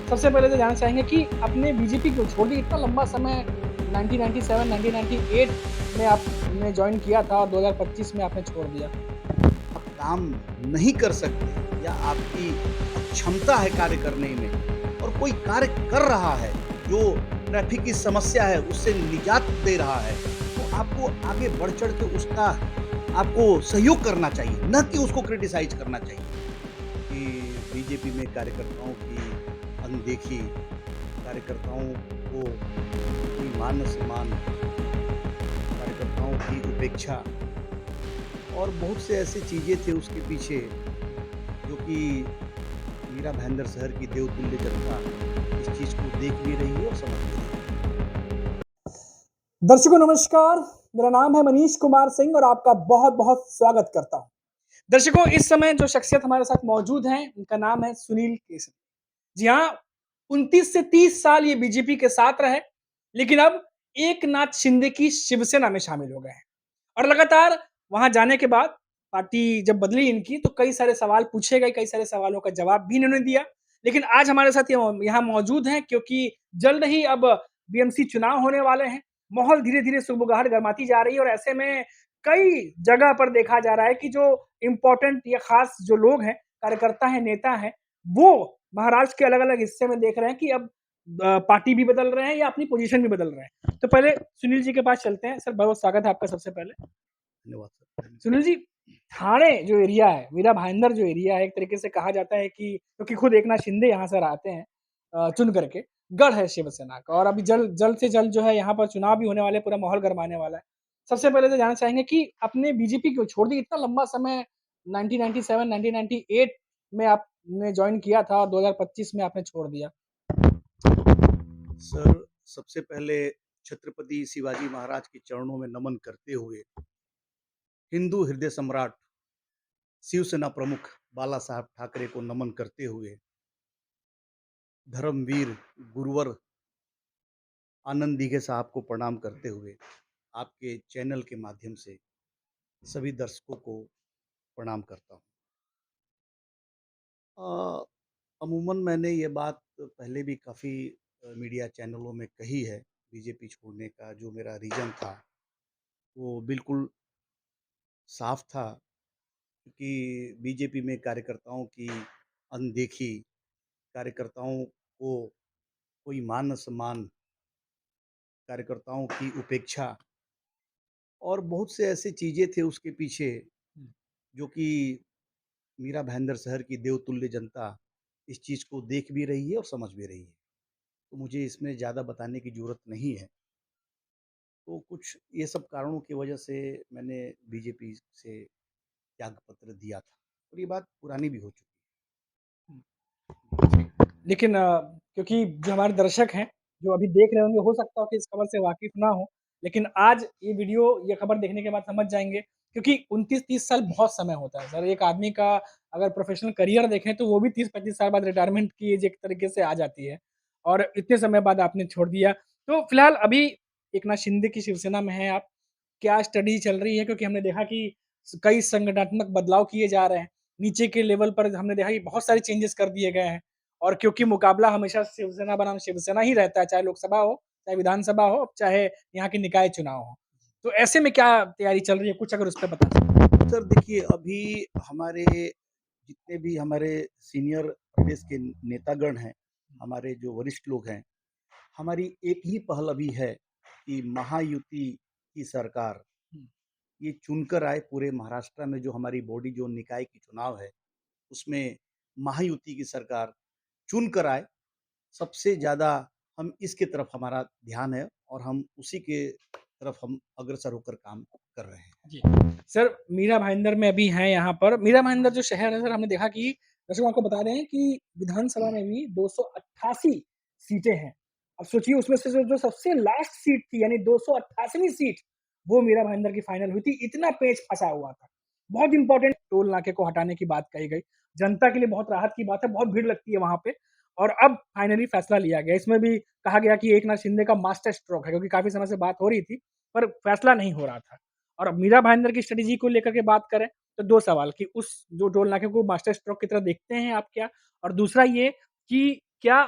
सबसे पहले तो जानना चाहेंगे कि आपने बीजेपी क्यों छोड़ दी? इतना लंबा समय 1997, 1998 में आपने जॉइन किया था और 2025 में आपने छोड़ दिया। आप काम नहीं कर सकते या आपकी अक्षमता है कार्य करने में और कोई कार्य कर रहा है जो ट्रैफिक की समस्या है उससे निजात दे रहा है, तो आपको आगे बढ़ चढ़ के उसका आपको सहयोग करना चाहिए, न कि उसको क्रिटिसाइज करना चाहिए। कि बीजेपी में कार्यकर्ताओं की अनदेखी, कार्यकर्ताओं को कोई मान सम्मान, कार्यकर्ताओं की उपेक्षा और बहुत से ऐसी चीज़ें थे उसके पीछे जो कि मीरा भाईंदर शहर की देवतुल्य जनता इस चीज़ को देख भी रही है और समझ भी रही है। दर्शकों नमस्कार, मेरा नाम है मनीष कुमार सिंह और आपका बहुत-बहुत स्वागत करता हूँ। दर्शकों इस समय जो शख्सियत हमारे साथ मौजूद हैं, उनका नाम है सुनील केसरी। जी हाँ, 29 से 30 साल ये बीजेपी के साथ रहे, लेकिन अब एकनाथ शिंदे की शिवसेना में शामिल हो गए हैं। और लगातार वहाँ जाने के बाद पार्टी जब बदली इनकी तो कई सारे सवाल पूछे गए, कई सारे सवालों का जवाब भी इन्होंने दिया। लेकिन आज हमारे साथ ये यहाँ मौजूद हैं क्योंकि जल्द ही अब बीएमसी चुनाव होने वाले हैं। माहौल धीरे-धीरे सुगबुगाहट गरमाती जा रही है और ऐसे में कई जगह पर देखा जा रहा है कि जो इम्पोर्टेंट या खास जो लोग हैं, कार्यकर्ता हैं, नेता हैं, वो महाराष्ट्र के अलग-अलग हिस्से में देख रहे हैं कि अब पार्टी भी बदल रहे हैं या अपनी पोजीशन भी बदल रहे हैं। तो पहले सुनील जी के पास चलते हैं। सर बहुत स्वागत है आपका सबसे पहले। धन्यवाद सर। सुनील जी, ठाणे जो एरिया है, मीरा भाईंदर जो एरिया है, एक तरीके से कहा जाता है कि क्योंकि खुद एकनाथ शिंदे यहाँ से आते हैं चुन करके, गढ़ है शिवसेना का और अभी जल्द जल्द से जल्द जो है यहाँ पर चुनाव भी होने वाले हैं, पूरा माहौल गरमाने वाला है। सबसे पहले तो जानना चाहेंगे कि आपने बीजेपी क्यों छोड़ दी? इतना लंबा समय 1997, 1998 में आपने जॉइन किया था और 2025 में आपने छोड़ दिया। सर, सबसे पहले छत्रपति शिवाजी महाराज के चरणों में नमन करते हुए, हिंदू हृदय सम्राट, शिवसेना प्रमुख बाला साहब ठाकरे को नमन करते हुए, धर्मवीर गुरुवर आनंद दीघे साहब को प्रणाम करते हुए, आपके चैनल के माध्यम से सभी दर्शकों को प्रणाम करता हूँ। अ, अमूमन मैंने ये बात पहले भी काफ़ी मीडिया चैनलों में कही है, बीजेपी छोड़ने का जो मेरा रीज़न था, वो बिल्कुल साफ था क्योंकि बीजेपी में कार्यकर्ताओं की अनदेखी, कार्यकर्ताओं को कोई मान-सम्मान, कार्यकर्ताओं की उपेक्षा और बहुत से ऐसी चीज़ें थे उसके पीछे जो कि मीरा भाईंदर शहर की देवतुल्य जनता इस चीज़ को देख भी रही है और समझ भी रही है। तो मुझे इसमें ज़्यादा बताने की ज़रूरत नहीं है। तो कुछ ये सब कारणों की वजह से मैंने बीजेपी से त्यागपत्र दिया था और ये बात पुरानी भी हो चुकी लेकिन क्योंकि जो हमारे दर्शक हैं, जो अभी देख रहे होंगे, हो सकता हो कि इस खबर से वाकिफ़ ना हों, लेकिन आज ये वीडियो, ये खबर देखने के बाद समझ जाएँगे क्योंकि 29-30 साल बहुत समय होता है सर। एक आदमी का अगर प्रोफ़ेशनल करियर देखें, तो वो भी 30-35 साल बाद रिटायरमेंट की एज एक तरीके से आ जाती है और इतने समय बाद आपने छोड़ दिया। तो फिलहाल अभी एकनाथ शिंदे की शिवसेना में हैं आप। क्या स्टडी चल रही है? क्योंकि हमने देखा कि कई संगठनात्मक बदलाव किए जा रहे हैं। नीचे के लेवल पर हमने देखा कि बहुत सारे चेंजेस कर दिए गए हैं। और क्योंकि मुकाबला हमेशा शिवसेना बनाम शिवसेना ही रहता है, चाहे लोकसभा हो, चाहे विधानसभा हो, चाहे यहाँ के निकाय चुनाव हो। तो ऐसे में क्या तैयारी चल रही है? कुछ अगर उस पे बता सकें। है। सर देखिए अभी हमारे जितने भी हमारे सीनियर प्रदेश के नेतागण हैं, हमारे जो वरिष्ठ लोग हैं, हमारी एक ही पहल अभी है कि महायुति की सरकार हुँ, ये चुनकर आए पूरे महाराष्ट्र में जो हमारी बॉडी जो निकाय की चुनाव है, उसमें महायुति की सरकार चुनकर आए। सबसे ज़्यादा हम इसके तरफ हमारा ध्यान है और हम उसी के तरफ हम अग्रसर होकर काम कर रहे हैं। जी। सर मीरा भाईंदर में अभी हैं यहाँ पर। मीरा भाईंदर जो शहर है सर, हमने देखा कि दर्शकों आपको बता दें कि विधानसभा में भी 288 सीटें हैं। अब सोचिए उसमें से जो जो सबसे लास्ट सीट थी यानी 288वीं सीट, वो मीरा भाईंदर की फाइनल हुई थी। इतना पेच फँसा हुआ था। बहुत इम्पोर्टेंट टोल नाके को हटाने की बात कही गई। जनता के लिए बहुत राहत की बात है, बहुत भीड़ लगती है वहाँ पे और अब फाइनली फैसला लिया गया। इसमें भी कहा गया कि एकनाथ शिंदे का मास्टर स्ट्रोक है क्योंकि काफ़ी समय से बात हो रही थी, पर फैसला नहीं हो रहा था। और अब मीरा भाईंदर की स्ट्रेटेजी को लेकर के बात करें, तो 2 सवाल कि उस जो टोल नाके को मास्टर स्ट्रोक की तरह देखते हैं आप क्या? और दूसरा ये कि क्या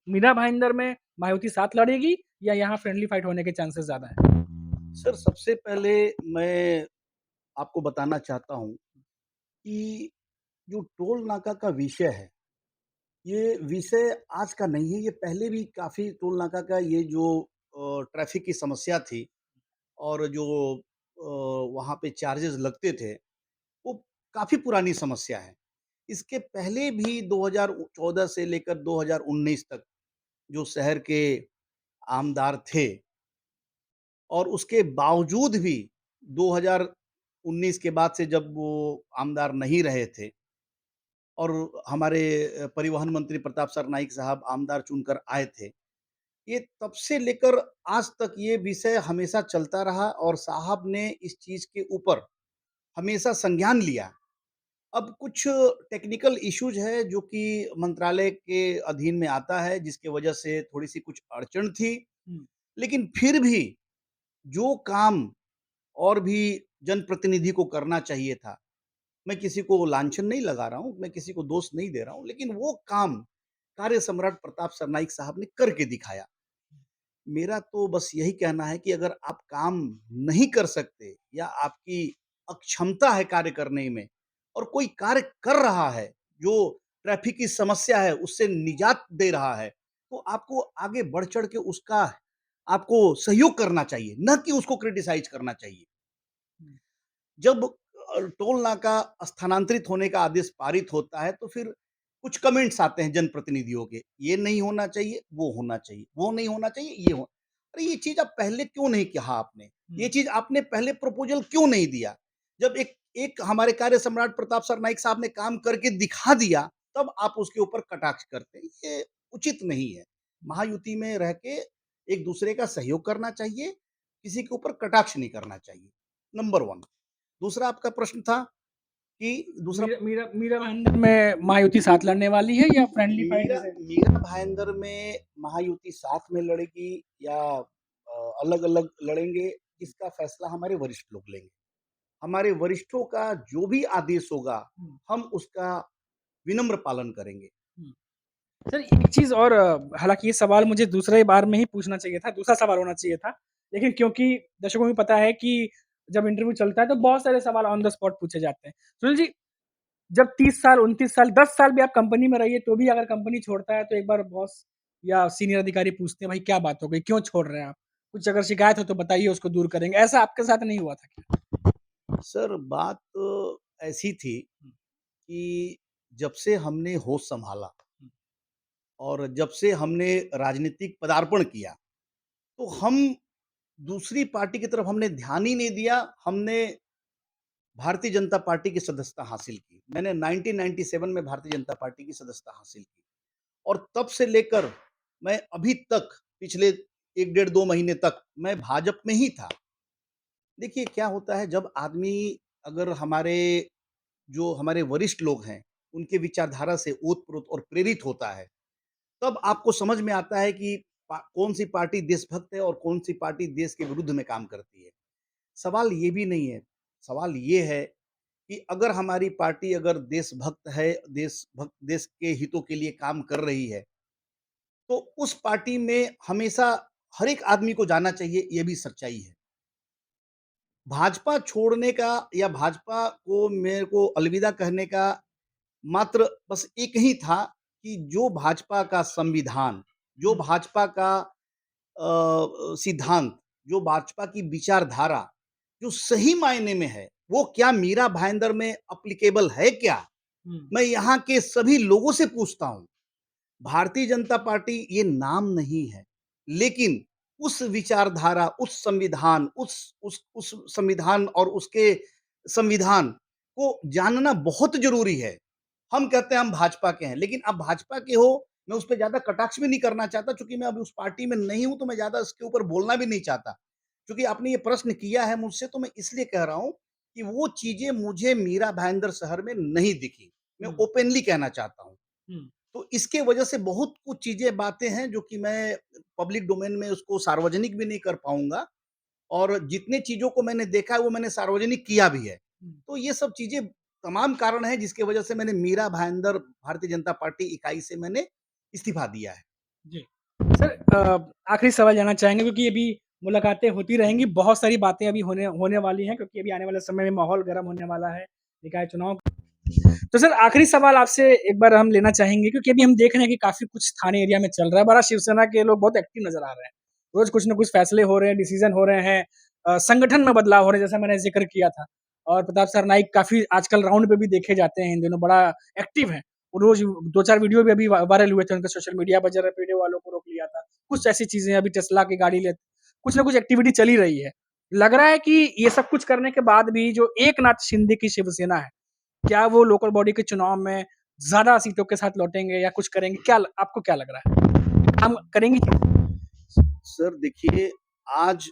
मीरा भाईंदर में मायावती साथ लड़ेगी या यहाँ फ्रेंडली फाइट होने के चांसेस ज़्यादा है? सर, सबसे पहले मैं आपको बताना चाहता हूँ कि जो टोल नाका का विषय है, ये विषय आज का नहीं है, ये पहले भी काफ़ी टोल नाका का ये जो ट्रैफ़िक की समस्या थी और जो वहाँ पे चार्जेज़ लगते थे, वो काफ़ी पुरानी समस्या है। इसके पहले भी 2014 से लेकर 2019 तक जो शहर के आमदार थे और उसके बावजूद भी 2019 के बाद से जब वो आमदार नहीं रहे थे और हमारे परिवहन मंत्री प्रताप सरनाईक साहब आमदार चुनकर आए थे। ये तब से लेकर आज तक ये विषय हमेशा चलता रहा और साहब ने इस चीज़ के ऊपर हमेशा संज्ञान लिया। अब कुछ टेक्निकल इश्यूज़ है जो कि मंत्रालय के अधीन में आता है जिसकी वजह से थोड़ी-सी कुछ अड़चन थी। हुँ, लेकिन फिर भी जो काम और भी जनप्रतिनिधि को करना चाहिए था, मैं किसी को लांछन नहीं लगा रहा हूँ, मैं किसी को दोष नहीं दे रहा हूँ, लेकिन वो काम कार्य सम्राट प्रताप सरनाईक साहब ने करके दिखाया। मेरा तो बस यही कहना है कि अगर आप काम नहीं कर सकते या आपकी अक्षमता है कार्य करने में और कोई कार्य कर रहा है, जो ट्रैफ़िक की समस्या है, उससे निजात दे रहा है, तो आपको आगे बढ़-चढ़ के उसका आपको सहयोग करना चाहिए, ना कि उसको क्रिटिसाइज़ करना चाहिए। हुँ, जब टोल नाका स्थानांतरित होने का आदेश पारित होता है, तो फिर कुछ कमेंट्स आते हैं जनप्रतिनिधियों के, ये नहीं होना चाहिए, वो होना चाहिए, वो नहीं होना चाहिए, ये हो अरे! ये चीज़ अब पहले क्यों नहीं कहा आपने? ये हुँ, चीज़ आपने पहले प्रपोज़ल क्यों नहीं दिया? जब एक एक हमारे कार्य सम्राट प्रताप सरनाईक साहब ने काम करके दिखा दिया, तब आप उसके ऊपर कटाक्ष करते हैं, ये उचित नहीं है। हुँ। महायुति में रह के एक-दूसरे का सहयोग करना चाहिए, किसी के ऊपर कटाक्ष नहीं करना चाहिए, नंबर 1। दूसरा आपका प्रश्न था कि दूसरा मीरा भाईंदर में मायावती साथ लड़ने वाली है या फ्रेंडली फाइट मीरा जैसे? मीरा भाईंदर में महायुति साथ में लड़ेगी या अलग-अलग लड़ेंगे, इसका फैसला हमारे वरिष्ठ लोग लेंगे। हमारे वरिष्ठों का जो भी आदेश होगा, हुँ, हम उसका विनम्र पालन करेंगे। हुँ। सर एक चीज़ और हालाँकि ये सवाल मुझे दूसरे बार में ही पूछना चाहिए था, दूसरा सवाल होना चाहिए था। लेकिन क्योंकि दर्शकों को भी पता है कि जब इंटरव्यू चलता है तो बहुत सारे सवाल ऑन द स्पॉट पूछे जाते हैं। सुनील जी, जब 30 साल, 29 साल, 10 साल भी आप कंपनी में रहिए तो भी अगर कंपनी छोड़ता है तो एक बार बॉस या सीनियर अधिकारी पूछते हैं, "भाई क्या बात हो गई? क्यों छोड़ रहे हैं आप? कुछ अगर शिकायत हो तो बताइए उसको दूर करेंगे।" ऐसा आपके साथ नहीं हुआ था क्या? सर बात ऐसी थी हुँ, कि जब से हमने होश सँभाला हुँ, और जब से हमने राजनीतिक पदार्पण किया, तो हम दूसरी पार्टी की तरफ हमने ध्यान ही नहीं दिया। हमने भारतीय जनता पार्टी की सदस्यता हासिल की। मैंने 1997 में भारतीय जनता पार्टी की सदस्यता हासिल की और तब से लेकर मैं अभी तक पिछले 1 डेढ़ 2 महीने तक मैं भाजप में ही था। देखिए क्या होता है जब आदमी अगर जो हमारे वरिष्ठ लोग हैं, उनके विचारधारा से ओत-प्रोत और प्रेरित होता है, तब आपको समझ में आता है कि कौन-सी पार्टी देशभक्त है और कौन-सी पार्टी देश के विरुद्ध में काम करती है। सवाल ये भी नहीं है, सवाल ये है कि अगर हमारी पार्टी अगर देशभक्त है, देश के हितों के लिए काम कर रही है, तो उस पार्टी में हमेशा हर एक आदमी को जाना चाहिए, ये भी सच्चाई है। भाजपा छोड़ने का या भाजपा को मेरे को अलविदा कहने का मात्र बस एक ही था कि जो भाजपा का संविधान, जो हुँ, भाजपा का सिद्धांत, जो भाजपा की विचारधारा, जो सही मायने में है, वो क्या मीरा भाईंदर में एप्लीकेबल है क्या? हुँ, मैं यहाँ के सभी लोगों से पूछता हूँ। भारतीय जनता पार्टी ये नाम नहीं है, लेकिन उस विचारधारा, उस संविधान, उस संविधान और उसके संविधान को जानना बहुत ज़रूरी है। हम कहते हैं हम भाजपा के हैं, लेकिन आप भाजपा के हो, मैं उस पे ज़्यादा कटाक्ष भी नहीं करना चाहता चूँकि मैं अभी उस पार्टी में नहीं हूँ, तो मैं ज़्यादा इसके ऊपर बोलना भी नहीं चाहता। क्योंकि आपने ये प्रश्न किया है मुझसे, तो मैं इसलिए कह रहा हूँ कि वो चीज़ें मुझे मीरा भाईंदर शहर में नहीं दिखी। मैं हुँ, ओपनली कहना चाहता हूँ। हुँ, तो इसके वजह से बहुत कुछ चीज़ें, बातें हैं जो कि मैं पब्लिक डोमेन में उसको सार्वजनिक भी नहीं कर पाऊँगा और जितने चीज़ों को मैंने देखा है वो मैंने सार्वजनिक किया भी है। हुँ। तो ये सब चीज़ें तमाम कारण हैं जिसकी वजह से मैंने मीरा भाईंदर भारतीय जनता पार्टी इकाई से मैंने इस्तीफ़ा दिया है। जी। सर आखिरी सवाल जानना चाहेंगे क्योंकि अभी मुलाकातें होती रहेंगी, बहुत सारी बातें अभी होने होने वाली हैं क्योंकि अभी आने वाले समय में माहौल गर्म होने वाला है, निकाय चुनाव। तो सर आखिरी सवाल आपसे एक बार हम लेना चाहेंगे क्योंकि अभी हम देख रहे हैं कि काफ़ी कुछ थाने एरिया में चल रहा है, बड़ा शिवसेना के लोग बहुत एक्टिव नज़र आ रहे हैं। रोज़ कुछ न कुछ फैसले हो रहे हैं, डिसीज़न हो रहे हैं, संगठन में बदलाव हो रहे हैं, जैसा मैंने ज़िक्र किया था। और प्रताप सरनाइक काफ़ी आजकल राउंड पे भी देखे जाते हैं, इन दिनों बड़ा एक्टिव हैं। वो रोज़ 2-4 वीडियो भी अभी वायरल हुए थे उनके सोशल मीडिया पर, जरा वीडियो वालों को रोक लिया था। कुछ ऐसी चीज़ें अभी टेस्ला की गाड़ी ले कुछ न कुछ एक्टिविटी चल ही रही है। लग रहा है कि ये सब कुछ करने के बाद भी जो एकनाथ शिंदे की शिवसेना है, क्या वो लोकल बॉडी के चुनाव में ज़्यादा सीटों के साथ लौटेंगे या कुछ करेंगे? आपको क्या लग रहा है? हम करेंगी चीज़ें? सर देखिए, आज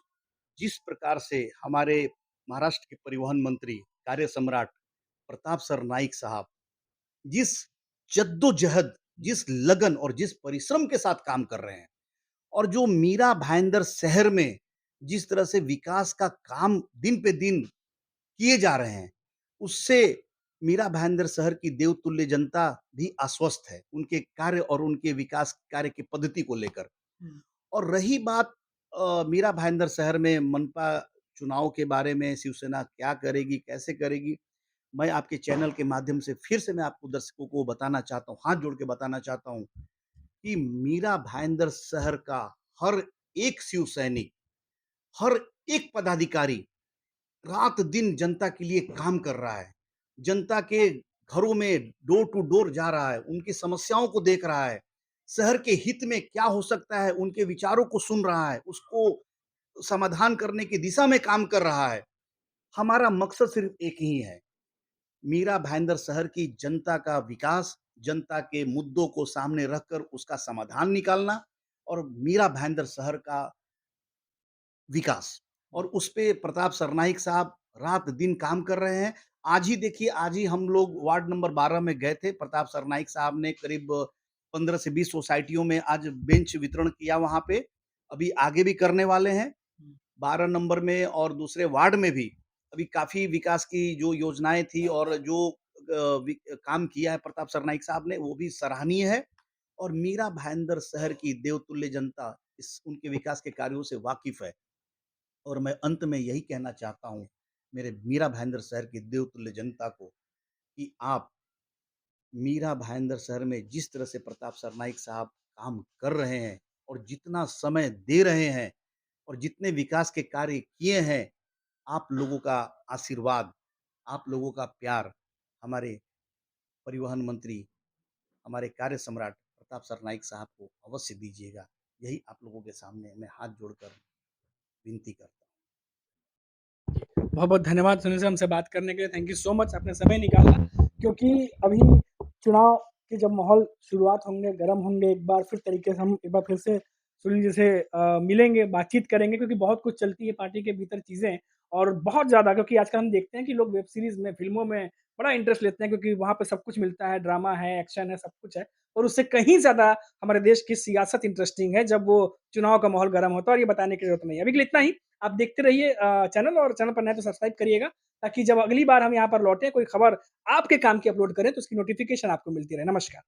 जिस प्रकार से हमारे महाराष्ट्र के परिवहन मंत्री, कार्य सम्राट प्रताप सरनाइक साहब जिस जद्दोजहद, जिस लगन और जिस परिश्रम के साथ काम कर रहे हैं और जो मीरा भाईंदर शहर में जिस तरह से विकास का काम दिन पे दिन किए जा रहे हैं, उससे मीरा भाईंदर शहर की देवतुल्य जनता भी आश्वस्त है, उनके कार्य और उनके विकास कार्य की पद्धति को लेकर। हुँ, और रही बात मीरा भाईंदर शहर में मनपा चुनाव के बारे में शिवसेना क्या करेगी, कैसे करेगी? मैं आपके चैनल के माध्यम से फिर से मैं आपको दर्शकों को बताना चाहता हूँ, हाथ जोड़ के बताना चाहता हूँ कि मीरा भाईंदर शहर का हर एक शिव सैनिक, हर एक पदाधिकारी रात-दिन जनता के लिए काम कर रहा है। जनता के घरों में डोर टू डोर जा रहा है, उनकी समस्याओं को देख रहा है। शहर के हित में क्या हो सकता है, उनके विचारों को सुन रहा है, उसको समाधान करने की दिशा में काम कर रहा है। हमारा मकसद सिर्फ एक ही है, मीरा भाईंदर शहर की जनता का विकास, जनता के मुद्दों को सामने रखकर उसका समाधान निकालना और मीरा भाईंदर शहर का विकास। और उस पे प्रताप सरनाइक साहब रात-दिन काम कर रहे हैं। आज ही देखिए, आज ही हम लोग वार्ड नंबर 12 में गए थे। प्रताप सरनाइक साहब ने करीब 15 से 20 सोसाइटियों में आज बेंच वितरण किया वहाँ पे। अभी आगे भी करने वाले हैं। हुँ। 12 नंबर में और दूसरे वार्ड में भी अभी काफ़ी विकास की जो योजनाएँ थी और जो काम किया है प्रताप सरनाइक साहब ने, वो भी सराहनीय है। और मीरा भाईंदर शहर की देवतुल्य जनता इस उनके विकास के कार्यों से वाकिफ़ है। और मैं अंत में यही कहना चाहता हूँ, मेरे मीरा भाईंदर शहर की देवतुल्य जनता को कि आप मीरा भाईंदर शहर में जिस तरह से प्रताप सरनाइक साहब काम कर रहे हैं और जितना समय दे रहे हैं और जितने विकास के कार्य किए हैं, आप लोगों का आशीर्वाद, आप लोगों का प्यार हमारे परिवहन मंत्री, हमारे कार्य सम्राट प्रताप सरनाइक साहब को अवश्य दीजिएगा। यही आप लोगों के सामने मैं हाथ जोड़कर विनती करता हूँ। बहुत-बहुत धन्यवाद सुनील सर हमसे बात करने के लिए। थैंक यू सो मच आपने समय निकाला क्योंकि अभी चुनाव के जब माहौल शुरुआत होंगे, गर्म होंगे, एक बार फिर तरीके से हम एक बार फिर से सुनील जी से मिलेंगे, बातचीत करेंगे क्योंकि बहुत कुछ चलती है पार्टी के भीतर चीज़ें और बहुत ज़्यादा क्योंकि आजकल हम देखते हैं कि लोग वेब सीरीज़ में, फ़िल्मों में बड़ा इंटरेस्ट लेते हैं क्योंकि वहाँ पे सब कुछ मिलता है, ड्रामा है, एक्शन है, सब कुछ है और उससे कहीं ज़्यादा हमारे देश की सियासत इंटरेस्टिंग है जब वो चुनाव का माहौल गर्म होता है और ये बताने की ज़रूरत नहीं है। अभी के लिए इतना ही। आप देखते रहिए चैनल और चैनल पर नए तो सब्सक्राइब करिएगा ताकि जब अगली बार हम यहाँ पर लौटें कोई खबर आपके काम की अपलोड करें तो उसकी नोटिफिकेशन आपको मिलती रहे। नमस्कार।